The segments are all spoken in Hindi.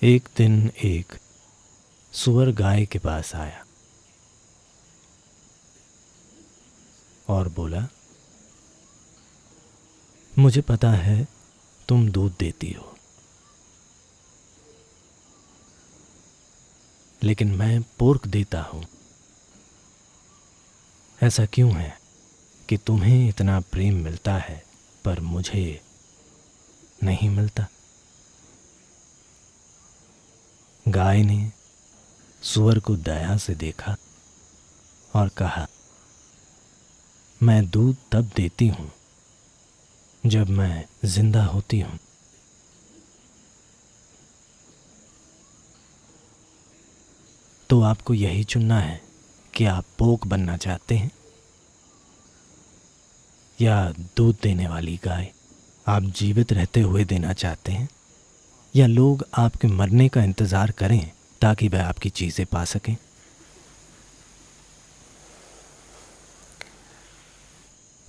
एक दिन एक सूअर गाय के पास आया और बोला, मुझे पता है तुम दूध देती हो, लेकिन मैं पोर्क देता हूं। ऐसा क्यों है कि तुम्हें इतना प्रेम मिलता है पर मुझे नहीं मिलता? गाय ने सूअर को दया से देखा और कहा, मैं दूध तब देती हूं जब मैं जिंदा होती हूं। तो आपको यही चुनना है कि आप पोक बनना चाहते हैं या दूध देने वाली गाय। आप जीवित रहते हुए देना चाहते हैं या लोग आपके मरने का इंतज़ार करें ताकि वह आपकी चीज़ें पा सकें।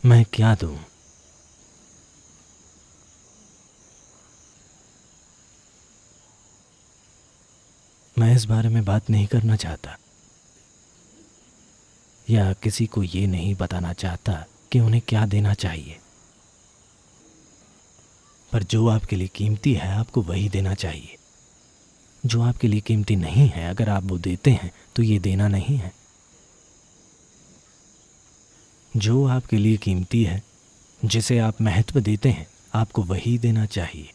मैं क्या दूं? मैं इस बारे में बात नहीं करना चाहता या किसी को ये नहीं बताना चाहता कि उन्हें क्या देना चाहिए, पर जो आपके लिए कीमती है आपको वही देना चाहिए। जो आपके लिए कीमती नहीं है, अगर आप वो देते हैं तो ये देना नहीं है। जो आपके लिए कीमती है, जिसे आप महत्व देते हैं, आपको वही देना चाहिए।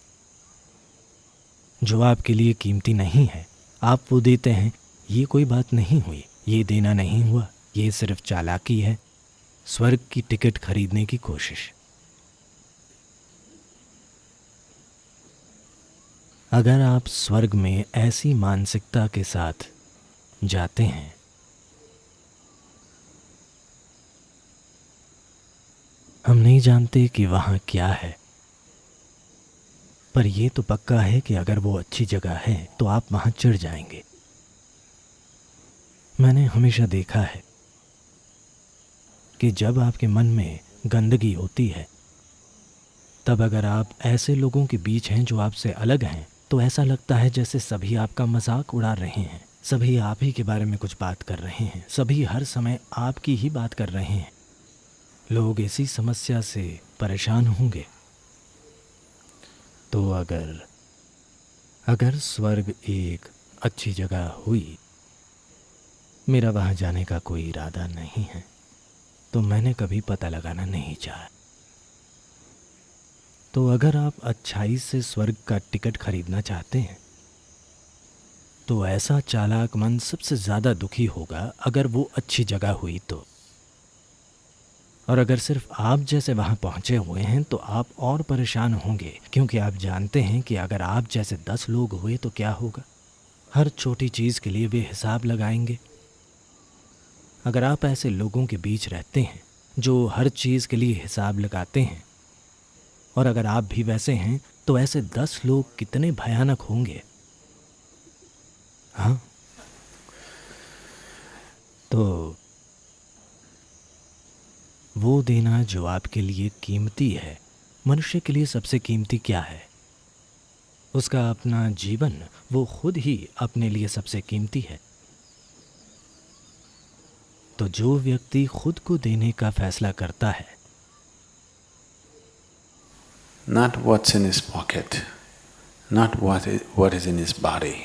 जो आपके लिए कीमती नहीं है, आप वो देते हैं, ये कोई बात नहीं हुई, ये देना नहीं हुआ, ये सिर्फ चालाकी है, स्वर्ग की टिकट खरीदने की कोशिश। अगर आप स्वर्ग में ऐसी मानसिकता के साथ जाते हैं, हम नहीं जानते कि वहाँ क्या है, पर यह तो पक्का है कि अगर वो अच्छी जगह है तो आप वहाँ चिढ़ जाएंगे। मैंने हमेशा देखा है कि जब आपके मन में गंदगी होती है, तब अगर आप ऐसे लोगों के बीच हैं जो आपसे अलग हैं, तो ऐसा लगता है जैसे सभी आपका मजाक उड़ा रहे हैं, सभी आप ही के बारे में कुछ बात कर रहे हैं, सभी हर समय आपकी ही बात कर रहे हैं। लोग इसी समस्या से परेशान होंगे। तो अगर स्वर्ग एक अच्छी जगह हुई, मेरा वहाँ जाने का कोई इरादा नहीं है, तो मैंने कभी पता लगाना नहीं चाहा। तो अगर आप अच्छाई से स्वर्ग का टिकट खरीदना चाहते हैं, तो ऐसा चालाक मन सबसे ज़्यादा दुखी होगा अगर वो अच्छी जगह हुई तो। और अगर सिर्फ आप जैसे वहाँ पहुँचे हुए हैं तो आप और परेशान होंगे, क्योंकि आप जानते हैं कि अगर आप जैसे 10 लोग हुए तो क्या होगा। हर छोटी चीज़ के लिए वे हिसाब लगाएंगे। अगर आप ऐसे लोगों के बीच रहते हैं जो हर चीज़ के लिए हिसाब लगाते हैं, और अगर आप भी वैसे हैं, तो ऐसे 10 लोग कितने भयानक होंगे। हाँ, तो वो देना जो आपके लिए कीमती है। मनुष्य के लिए सबसे कीमती क्या है? उसका अपना जीवन। वो खुद ही अपने लिए सबसे कीमती है। तो जो व्यक्ति खुद को देने का फैसला करता है, not what's in his pocket, not what is in his body,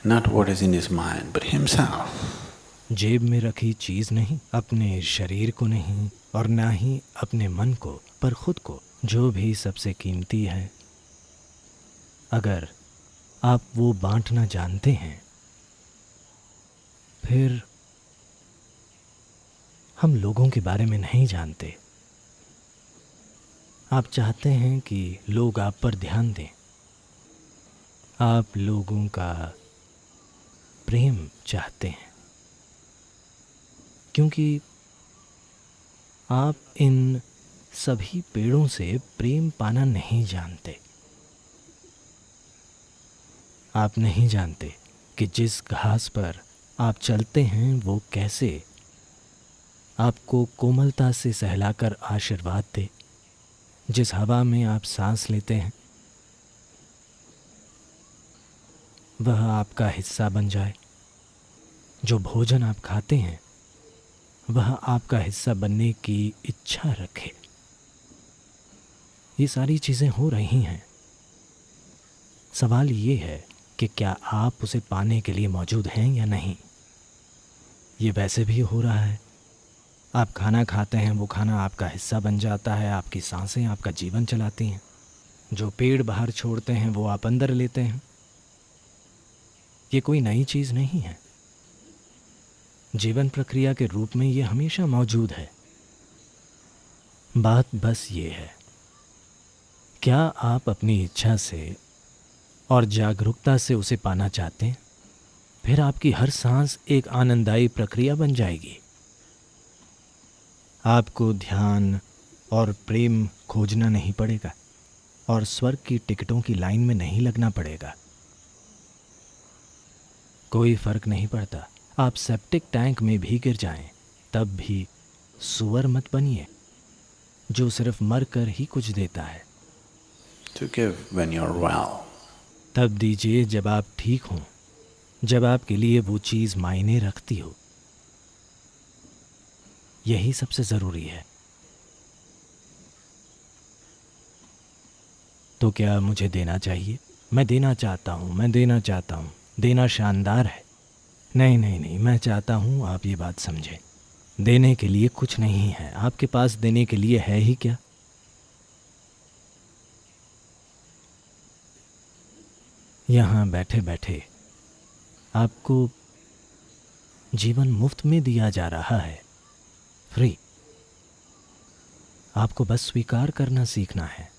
not what is in his mind, but himself. जेब में रखी चीज नहीं, अपने शरीर को नहीं, और ना ही अपने मन को, पर खुद को, जो भी सबसे कीमती है। अगर आप वो बांटना जानते हैं, फिर हम लोगों के बारे में नहीं जानते। आप चाहते हैं कि लोग आप पर ध्यान दें, आप लोगों का प्रेम चाहते हैं, क्योंकि आप इन सभी पेड़ों से प्रेम पाना नहीं जानते। आप नहीं जानते कि जिस घास पर आप चलते हैं वो कैसे आपको कोमलता से सहलाकर आशीर्वाद दे। जिस हवा में आप सांस लेते हैं, वह आपका हिस्सा बन जाए। जो भोजन आप खाते हैं वह आपका हिस्सा बनने की इच्छा रखे। ये सारी चीज़ें हो रही हैं। सवाल ये है कि क्या आप उसे पाने के लिए मौजूद हैं या नहीं। ये वैसे भी हो रहा है। आप खाना खाते हैं, वो खाना आपका हिस्सा बन जाता है। आपकी सांसें आपका जीवन चलाती हैं। जो पेड़ बाहर छोड़ते हैं वो आप अंदर लेते हैं। ये कोई नई चीज़ नहीं है। जीवन प्रक्रिया के रूप में ये हमेशा मौजूद है। बात बस ये है, क्या आप अपनी इच्छा से और जागरूकता से उसे पाना चाहते हैं? फिर आपकी हर सांस एक आनंददायी प्रक्रिया बन जाएगी। आपको ध्यान और प्रेम खोजना नहीं पड़ेगा और स्वर्ग की टिकटों की लाइन में नहीं लगना पड़ेगा। कोई फर्क नहीं पड़ता। आप सेप्टिक टैंक में भी गिर जाएं, तब भी सुअर मत बनिए जो सिर्फ मर कर ही कुछ देता है। To give when you're well. तब दीजिए जब आप ठीक हों, जब आपके लिए वो चीज़ मायने रखती हो। यही सबसे ज़रूरी है। तो क्या मुझे देना चाहिए? मैं देना चाहता हूँ, मैं देना चाहता हूँ। देना शानदार है। नहीं नहीं नहीं, मैं चाहता हूँ आप ये बात समझें। देने के लिए कुछ नहीं है। आपके पास देने के लिए है ही क्या? यहाँ बैठे बैठे आपको जीवन मुफ्त में दिया जा रहा है, फ्री। आपको बस स्वीकार करना सीखना है।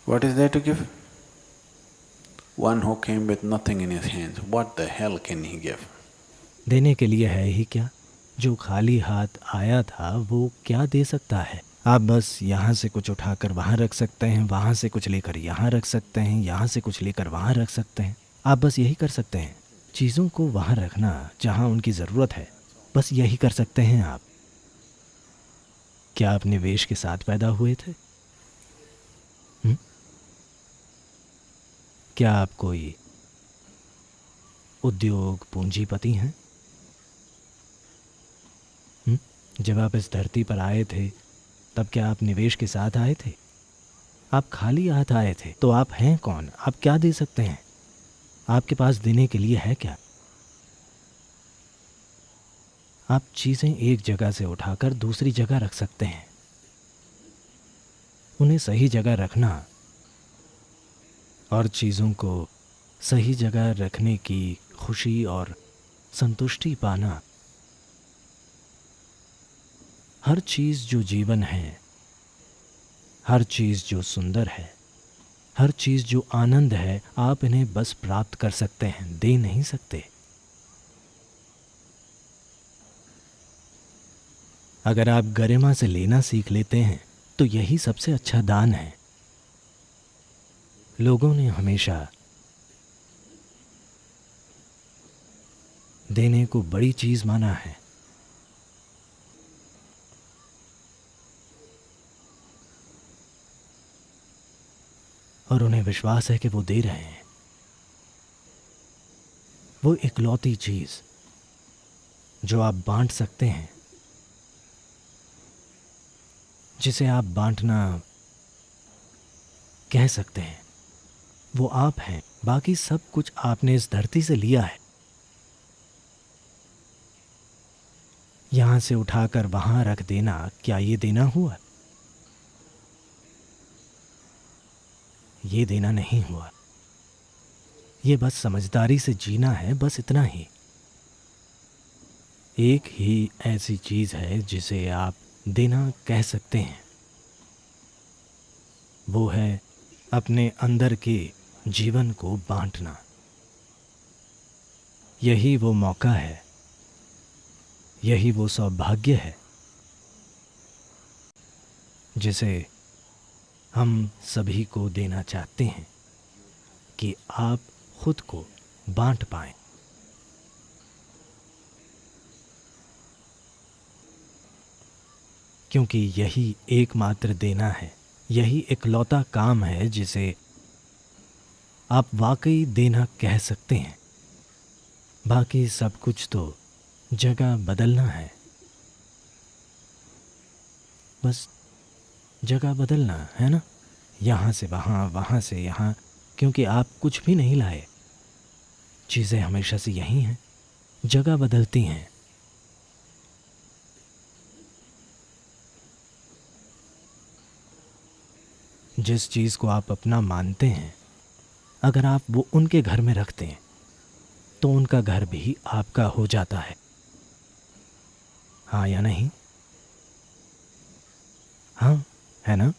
What is there to give? One who came with nothing in his hands, what the hell can he give? देने के लिए है ही क्या? जो खाली हाथ आया था वो क्या दे सकता है? आप बस यहाँ से कुछ उठाकर वहाँ रख सकते हैं, वहाँ से कुछ लेकर यहाँ रख सकते हैं, यहाँ से कुछ लेकर वहाँ रख सकते हैं। आप बस यही कर सकते हैं। चीज़ों को वहाँ रखना जहाँ उनकी ज़रूरत है, बस यही कर सकते हैं आप। क्या आप निवेश के साथ पैदा हुए थे? क्या आप कोई उद्योग पूंजीपति हैं? जब आप इस धरती पर आए थे तब क्या आप निवेश के साथ आए थे? आप खाली हाथ आए थे। तो आप हैं कौन? आप क्या दे सकते हैं? आपके पास देने के लिए है क्या? आप चीज़ें एक जगह से उठाकर दूसरी जगह रख सकते हैं। उन्हें सही जगह रखना और चीज़ों को सही जगह रखने की खुशी और संतुष्टि पाना, हर चीज़ जो जीवन है, हर चीज़ जो सुंदर है, हर चीज़ जो आनंद है, आप इन्हें बस प्राप्त कर सकते हैं, दे नहीं सकते। अगर आप गरिमा से लेना सीख लेते हैं तो यही सबसे अच्छा दान है। लोगों ने हमेशा देने को बड़ी चीज़ माना है। और उन्हें विश्वास है कि वो दे रहे हैं। वो इकलौती चीज़ जो आप बांट सकते हैं, जिसे आप बांटना कह सकते हैं, वो आप हैं। बाकी सब कुछ आपने इस धरती से लिया है। यहां से उठाकर वहां रख देना, क्या ये देना हुआ? ये देना नहीं हुआ। ये बस समझदारी से जीना है, बस इतना ही। एक ही ऐसी चीज़ है जिसे आप देना कह सकते हैं। वो है अपने अंदर के जीवन को बांटना। यही वो मौका है, यही वो सौभाग्य है जिसे हम सभी को देना चाहते हैं कि आप खुद को बांट पाएं। क्योंकि यही एकमात्र देना है, यही इकलौता काम है जिसे आप वाकई देना कह सकते हैं। बाकी सब कुछ तो जगह बदलना है, बस जगह बदलना है ना, यहाँ से वहाँ, वहाँ से यहाँ, क्योंकि आप कुछ भी नहीं लाए। चीज़ें हमेशा से यही हैं, जगह बदलती हैं। जिस चीज़ को आप अपना मानते हैं, अगर आप वो उनके घर में रखते हैं तो उनका घर भी आपका हो जाता है। हाँ या नहीं? हाँ, है ना?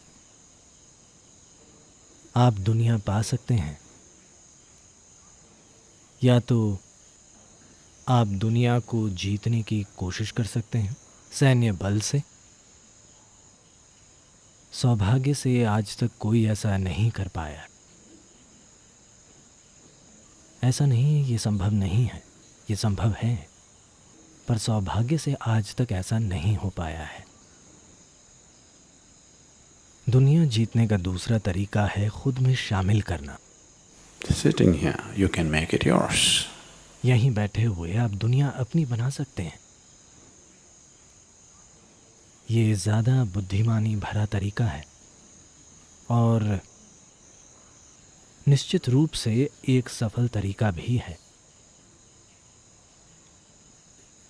आप दुनिया पा सकते हैं, या तो आप दुनिया को जीतने की कोशिश कर सकते हैं सैन्य बल से। सौभाग्य से आज तक कोई ऐसा नहीं कर पाया। ऐसा नहीं है ये संभव नहीं है, ये संभव है, पर सौभाग्य से आज तक ऐसा नहीं हो पाया है। दुनिया जीतने का दूसरा तरीका है खुद में शामिल करना। Sitting here, you can make it yours. यहीं बैठे हुए आप दुनिया अपनी बना सकते हैं। ये ज़्यादा बुद्धिमानी भरा तरीका है और निश्चित रूप से एक सफल तरीका भी है।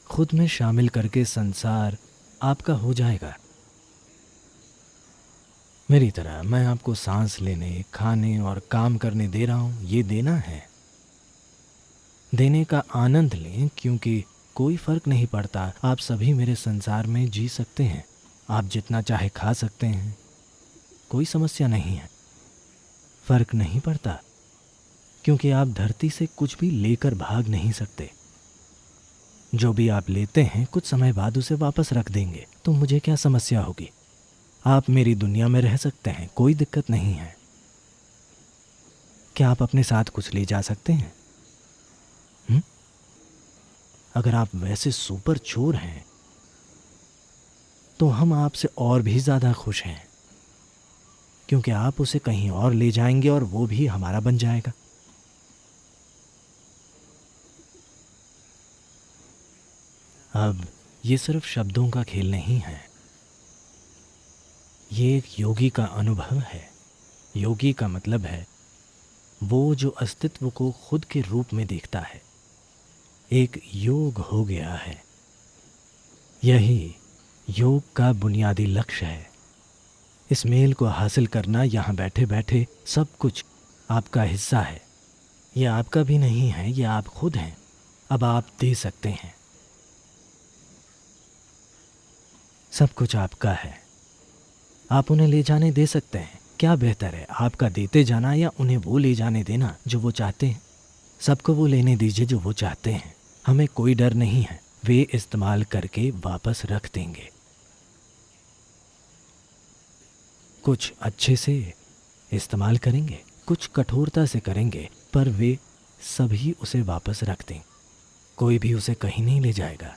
खुद में शामिल करके संसार आपका हो जाएगा। मेरी तरह मैं आपको सांस लेने, खाने और काम करने दे रहा हूँ। ये देना है। देने का आनंद लें, क्योंकि कोई फर्क नहीं पड़ता। आप सभी मेरे संसार में जी सकते हैं। आप जितना चाहे खा सकते हैं, कोई समस्या नहीं है। फर्क नहीं पड़ता, क्योंकि आप धरती से कुछ भी लेकर भाग नहीं सकते। जो भी आप लेते हैं कुछ समय बाद उसे वापस रख देंगे, तो मुझे क्या समस्या होगी? आप मेरी दुनिया में रह सकते हैं, कोई दिक्कत नहीं है। क्या आप अपने साथ कुछ ले जा सकते हैं? अगर आप वैसे सुपर चोर हैं तो हम आपसे और भी ज़्यादा खुश हैं, क्योंकि आप उसे कहीं और ले जाएंगे और वो भी हमारा बन जाएगा। अब ये सिर्फ शब्दों का खेल नहीं है, ये एक योगी का अनुभव है। योगी का मतलब है वो जो अस्तित्व को खुद के रूप में देखता है। एक योग हो गया है। यही योग का बुनियादी लक्ष्य है। इस मेल को हासिल करना, यहाँ बैठे बैठे सब कुछ आपका हिस्सा है। यह आपका भी नहीं है, यह आप खुद हैं। अब आप दे सकते हैं, सब कुछ आपका है। आप उन्हें ले जाने दे सकते हैं। क्या बेहतर है, आपका देते जाना या उन्हें वो ले जाने देना जो वो चाहते हैं? सबको वो लेने दीजिए जो वो चाहते हैं। हमें कोई डर नहीं है, वे इस्तेमाल करके वापस रख देंगे। कुछ अच्छे से इस्तेमाल करेंगे, कुछ कठोरता से करेंगे, पर वे सभी उसे वापस रख दें। कोई भी उसे कहीं नहीं ले जाएगा।